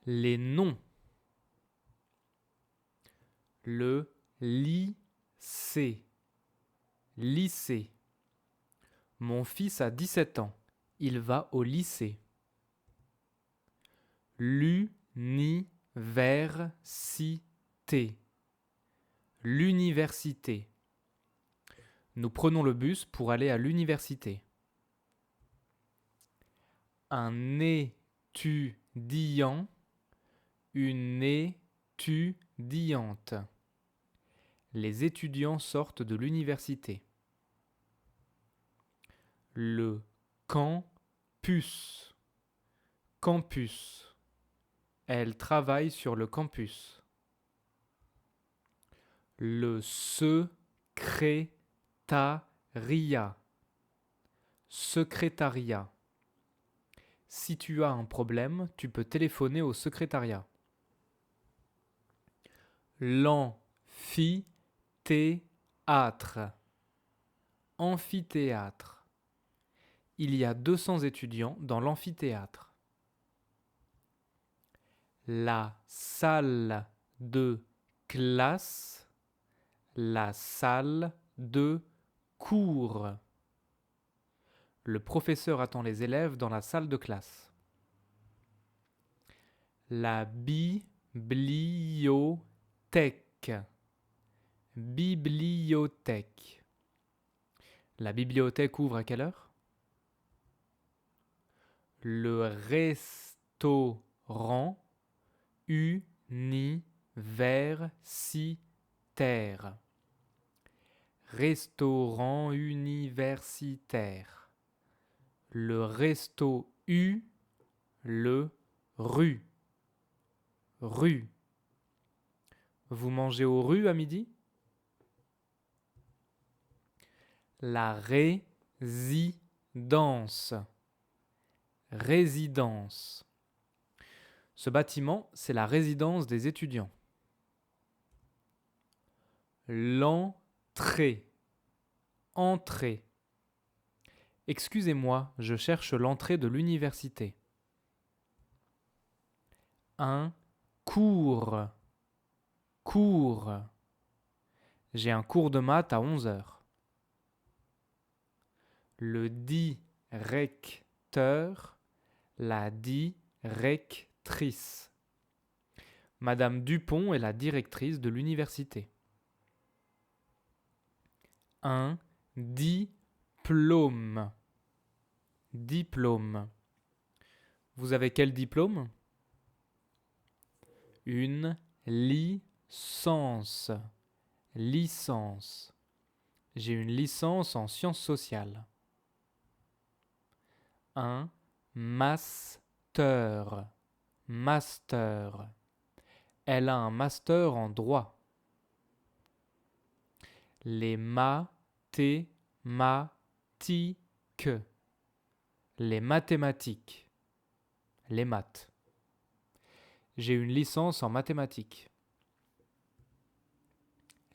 Les noms. Le lycée. Lycée. Mon fils a 17 ans. Il va au lycée. L'université. L'université. Nous prenons le bus pour aller à l'université. Un étudiant. Une étudiante. Les étudiants sortent de l'université. Le campus. Campus. Elle travaille sur le campus. Le secrétariat. Secrétariat. Si tu as un problème, tu peux téléphoner au secrétariat. L'amphithéâtre. Amphithéâtre. Il y a 200 étudiants dans l'amphithéâtre. La salle de classe. La salle de cours. Le professeur attend les élèves dans la salle de classe. La bibliothèque. Bibliothèque. La bibliothèque ouvre à quelle heure? Le restaurant universitaire. Restaurant universitaire. Le resto U, le rue. Rue. Vous mangez aux rues à midi? La résidence. Résidence. Ce bâtiment, c'est la résidence des étudiants. L'entrée. Entrée. Excusez-moi, je cherche l'entrée de l'université. Un cours. Cours. J'ai un cours de maths à 11 heures. Le directeur. La directrice. Madame Dupont est la directrice de l'université. Un diplôme. Diplôme. Vous avez quel diplôme? Une licence. Licence. J'ai une licence en sciences sociales. Un master. Master. Elle a un master en droit. Les mathématiques. Les mathématiques. Les maths. J'ai une licence en mathématiques.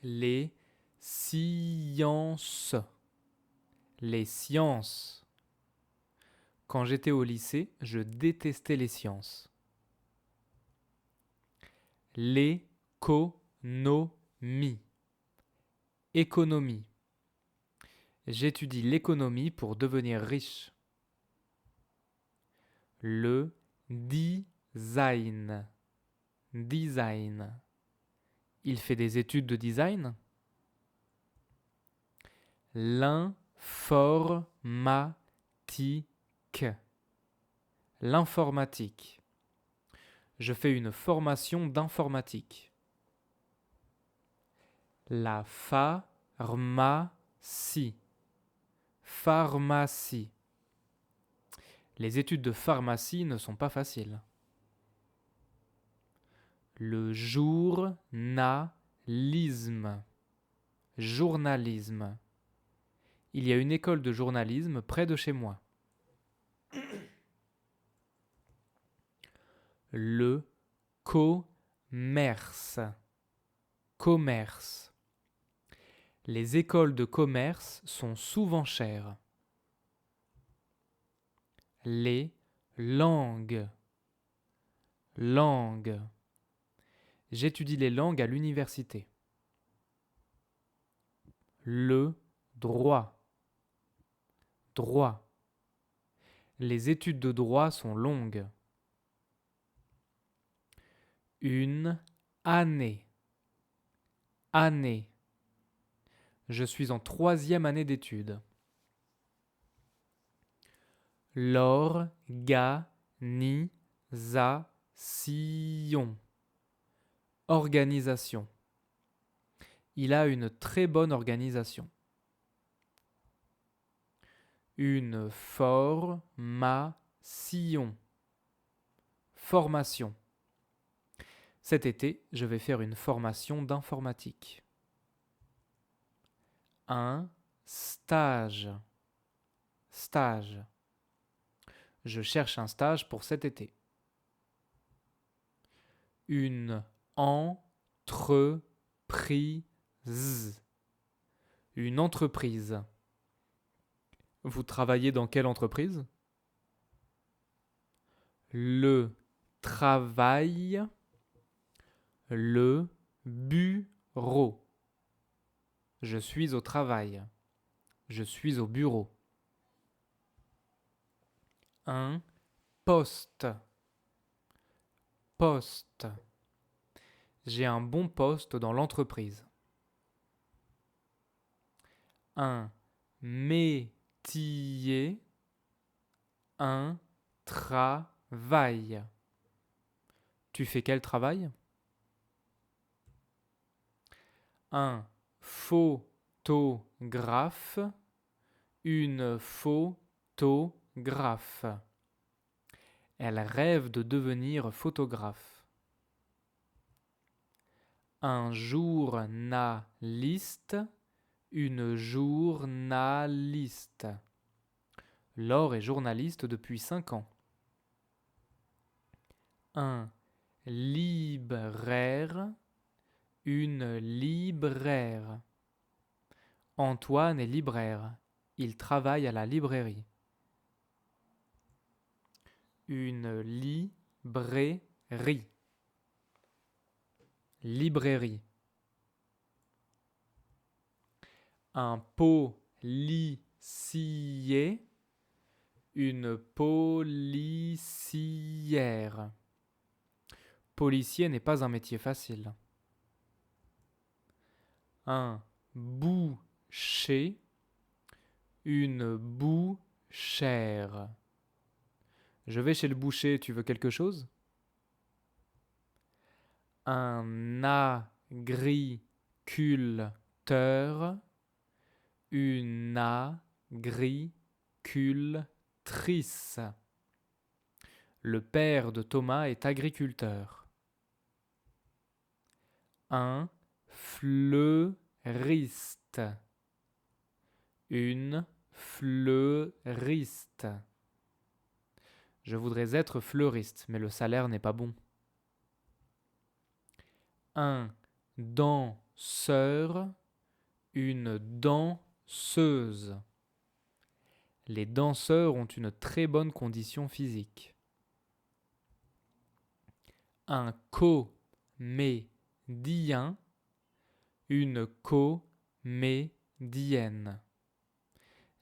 Les sciences. Les sciences. Quand j'étais au lycée, je détestais les sciences. L'économie. Économie. J'étudie l'économie pour devenir riche. Le design. Design. Il fait des études de design? L'informatique. L'informatique. Je fais une formation d'informatique. La pharmacie. Pharmacie. Les études de pharmacie ne sont pas faciles. Le journalisme. Journalisme. Il y a une école de journalisme près de chez moi. Le commerce. Commerce. Les écoles de commerce sont souvent chères. Les langues. langue. J'étudie les langues à l'université. Le droit. Droit. Les études de droit sont longues. Une année. Année. Je suis en 3e année d'études. L'organisation. Organisation. Il a une très bonne organisation. Une formation. Formation. Cet été, je vais faire une formation d'informatique. Un stage. Stage. Je cherche un stage pour cet été. Une entreprise. Une entreprise. Vous travaillez dans quelle entreprise? Le travail. Le bureau. Je suis au travail. Je suis au bureau. Un poste. Poste. J'ai un bon poste dans l'entreprise. Un métier. Un travail. Tu fais quel travail? Un photographe. Une photographe. Elle rêve de devenir photographe. Un journaliste. Une journaliste. Laure est journaliste depuis 5 ans. Un libraire. Une libraire. Antoine est libraire. Il travaille à la librairie. Une librairie. Librairie. Un policier. Une policière. Policier n'est pas un métier facile. Un boucher. Une bouchère. Je vais chez le boucher, tu veux quelque chose? Un agriculteur. Une agricultrice. Le père de Thomas est agriculteur. Un fleuriste. Une fleuriste. Je voudrais être fleuriste, mais le salaire n'est pas bon. Un danseur. Une danseuse. Les danseurs ont une très bonne condition physique. Un comédien. Une comédienne.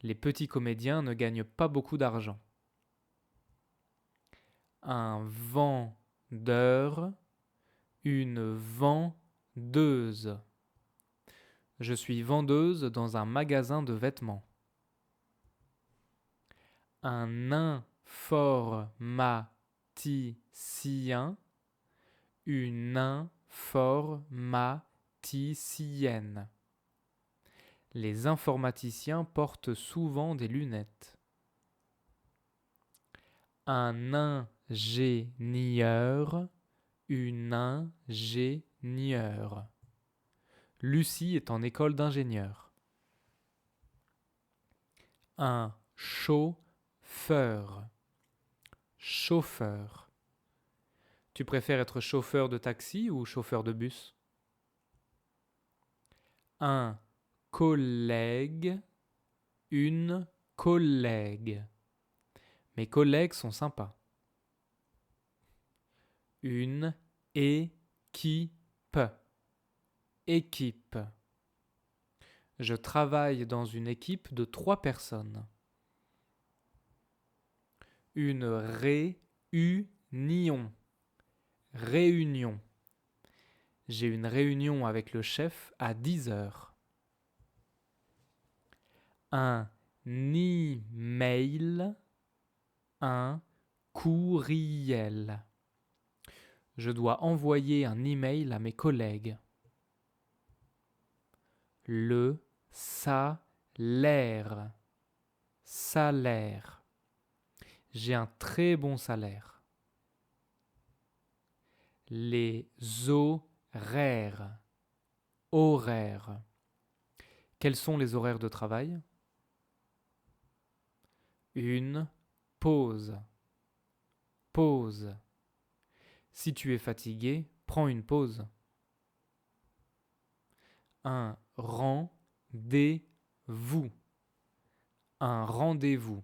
Les petits comédiens ne gagnent pas beaucoup d'argent. Un vendeur. Une vendeuse. Je suis vendeuse dans un magasin de vêtements. Un informaticien. Une informaticienne. Les informaticiens portent souvent des lunettes. Un ingénieur. Une ingénieure. Lucie est en école d'ingénieur. Un chauffeur. Chauffeur. Tu préfères être chauffeur de taxi ou chauffeur de bus? Un collègue. Une collègue. Mes collègues sont sympas. Une équipe. Équipe. Je travaille dans une équipe de 3 personnes. Une réunion. Réunion. J'ai une réunion avec le chef à 10 heures. Un email. Un courriel. Je dois envoyer un email à mes collègues. Le salaire. Salaire. J'ai un très bon salaire. Les horaires. Horaires. Quels sont les horaires de travail? Une pause. Pause. Si tu es fatigué, prends une pause. Un rendez-vous. Un rendez-vous.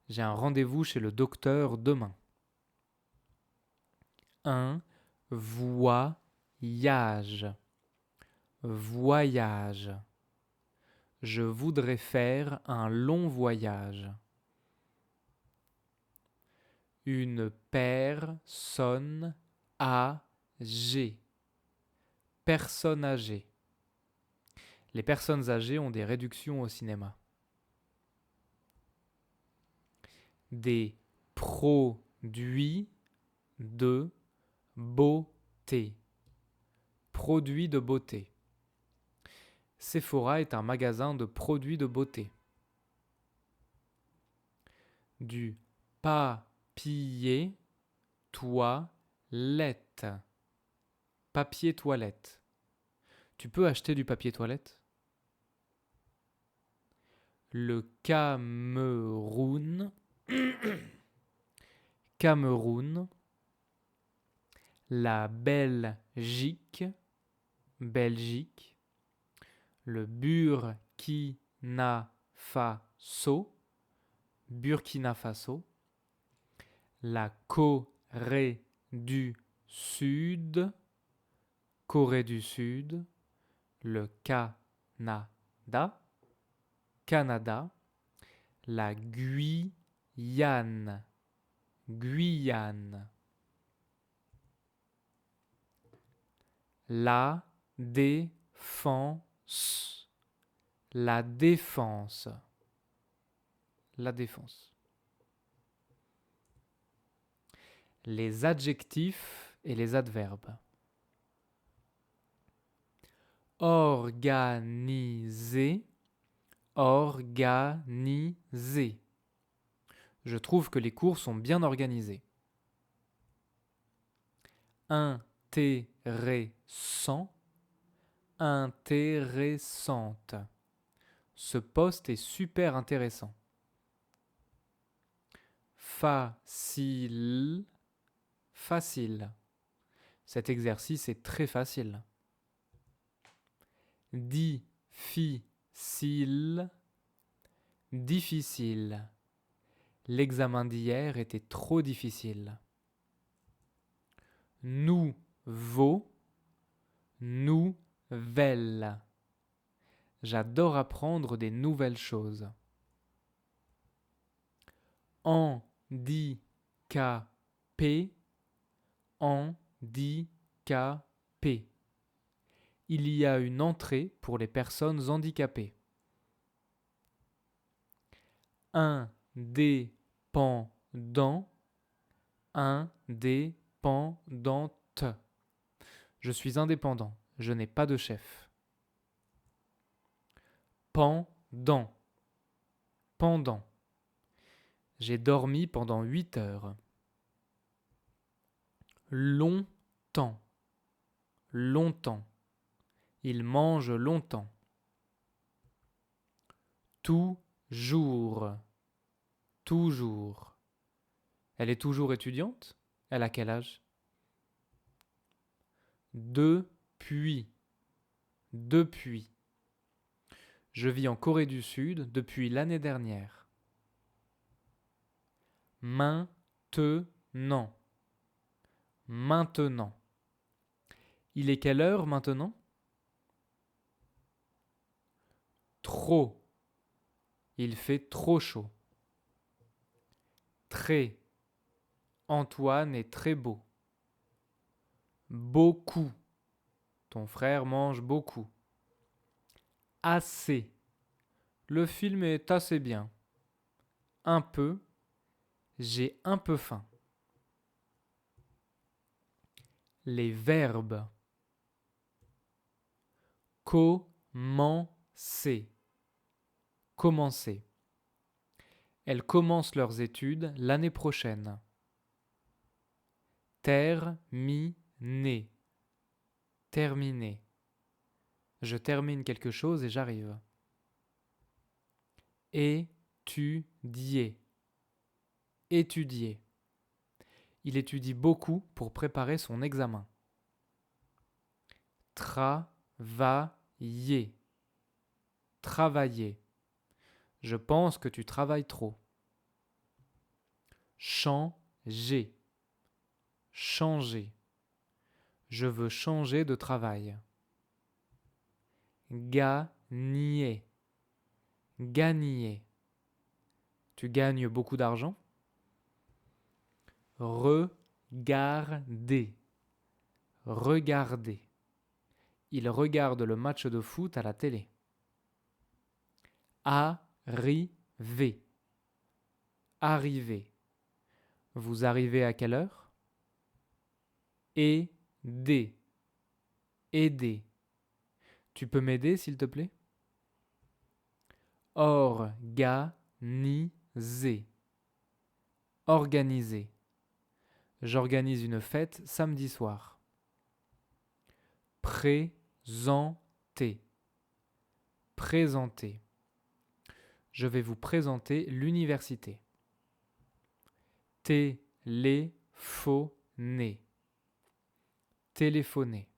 J'ai un rendez-vous chez le docteur demain. Un voyage. Voyage. Je voudrais faire un long voyage. Une personne âgée. Personne âgée. Les personnes âgées ont des réductions au cinéma. Des produits de beauté. Produits de beauté. Sephora est un magasin de produits de beauté. Du papier toilette. Papier toilette. Tu peux acheter du papier toilette? Le Cameroun. Cameroun. La Belgique. Belgique. Le Burkina Faso. Burkina Faso. La Corée du Sud. Corée du Sud. Le Canada. Canada. La Guyane. Guyane. La défense. La défense. La défense. Les adjectifs et les adverbes. Organiser. Organiser. Je trouve que les cours sont bien organisés. Intéressant. Intéressante. Ce poste est super intéressant. Facile. Facile. Cet exercice est très facile. Difficile. Difficile. L'examen d'hier était trop difficile. Nouveau. Nouvelle. J'adore apprendre des nouvelles choses. Handicapé. Handicapé. Il y a une entrée pour les personnes handicapées. Indépendant. Indépendante. Je suis indépendant. Je n'ai pas de chef. Pendant. Pendant. J'ai dormi pendant 8 heures. Longtemps. Longtemps. Il mange longtemps. Toujours. Toujours. Elle est toujours étudiante? Elle a quel âge? Depuis. Depuis. Je vis en Corée du Sud depuis l'année dernière. Maintenant. maintenant. Il est quelle heure maintenant? Trop. Il fait trop chaud. Très. Antoine est très beau. Beaucoup. Ton frère mange beaucoup. Assez. Le film est assez bien. Un peu. J'ai un peu faim. Les verbes. Commencer. Commencer. Elles commencent leurs études l'année prochaine. Terminer. Terminer. Je termine quelque chose et j'arrive. Étudier. Étudier. Il étudie beaucoup pour préparer son examen. Travailler. Travailler. Je pense que tu travailles trop. Changer. Changer. Je veux changer de travail. Gagner. Gagner. Tu gagnes beaucoup d'argent? Regarder. Regarder. Il regarde le match de foot à la télé. Arriver. Arriver. Vous arrivez à quelle heure? Aider. Aider. Tu peux m'aider, s'il te plaît? Organiser. Organiser. J'organise une fête samedi soir. Présenter. Présenter. Je vais vous présenter l'université. Téléphoner. Téléphoner.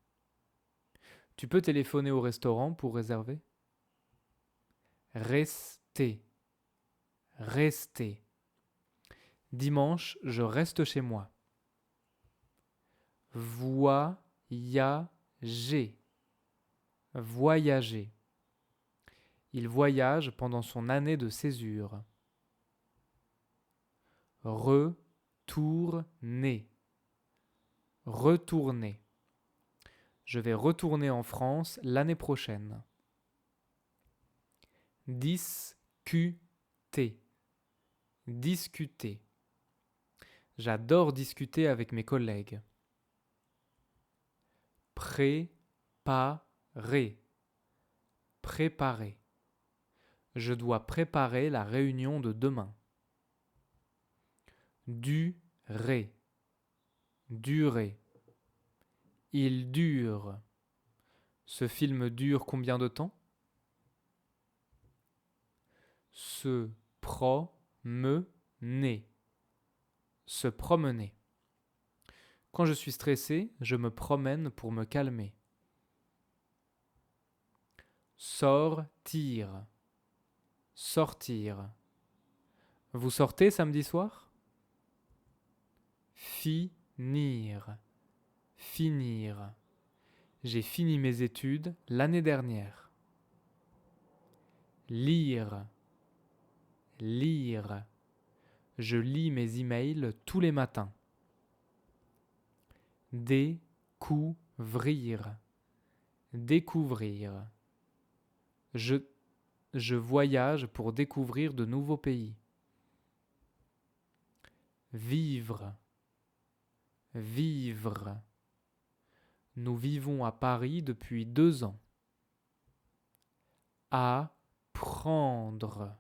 Tu peux téléphoner au restaurant pour réserver? Rester. Rester. Dimanche, je reste chez moi. Voyager. Voyager. Il voyage pendant son année de césure. Retourner. Retourner. Je vais retourner en France l'année prochaine. Discuter. Discuter. J'adore discuter avec mes collègues. Préparer. Préparer. Je dois préparer la réunion de demain. Durer. Durer. Il dure. Ce film dure combien de temps? Se promener. Se promener. Quand je suis stressé, je me promène pour me calmer. Sortir. Sortir. Vous sortez samedi soir? Finir. Finir. J'ai fini mes études l'année dernière. Lire. Lire. Je lis mes emails tous les matins. Découvrir. Découvrir. Je voyage pour découvrir de nouveaux pays. Vivre. Vivre. Nous vivons à Paris depuis 2 ans. Apprendre.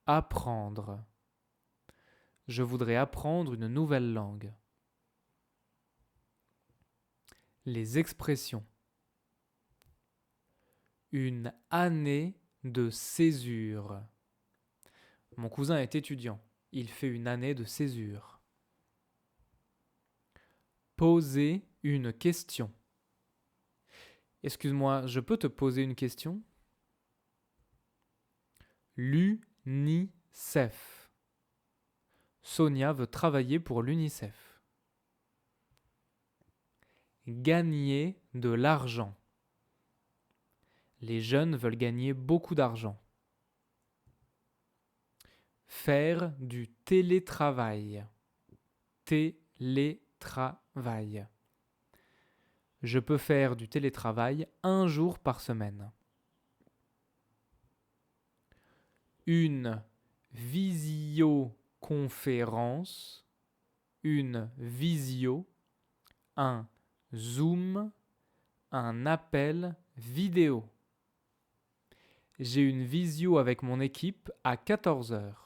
Apprendre. Je voudrais apprendre une nouvelle langue. Les expressions. Une année de césure. Mon cousin est étudiant. Il fait une année de césure. Poser une question. Excuse-moi, je peux te poser une question? L'UNICEF. Sonia veut travailler pour l'UNICEF. Gagner de l'argent. Les jeunes veulent gagner beaucoup d'argent. Faire du télétravail. Télétravail. Je peux faire du télétravail 1 jour par semaine. Une visioconférence. Une visio. Un Zoom. Un appel vidéo. J'ai une visio avec mon équipe à 14 heures.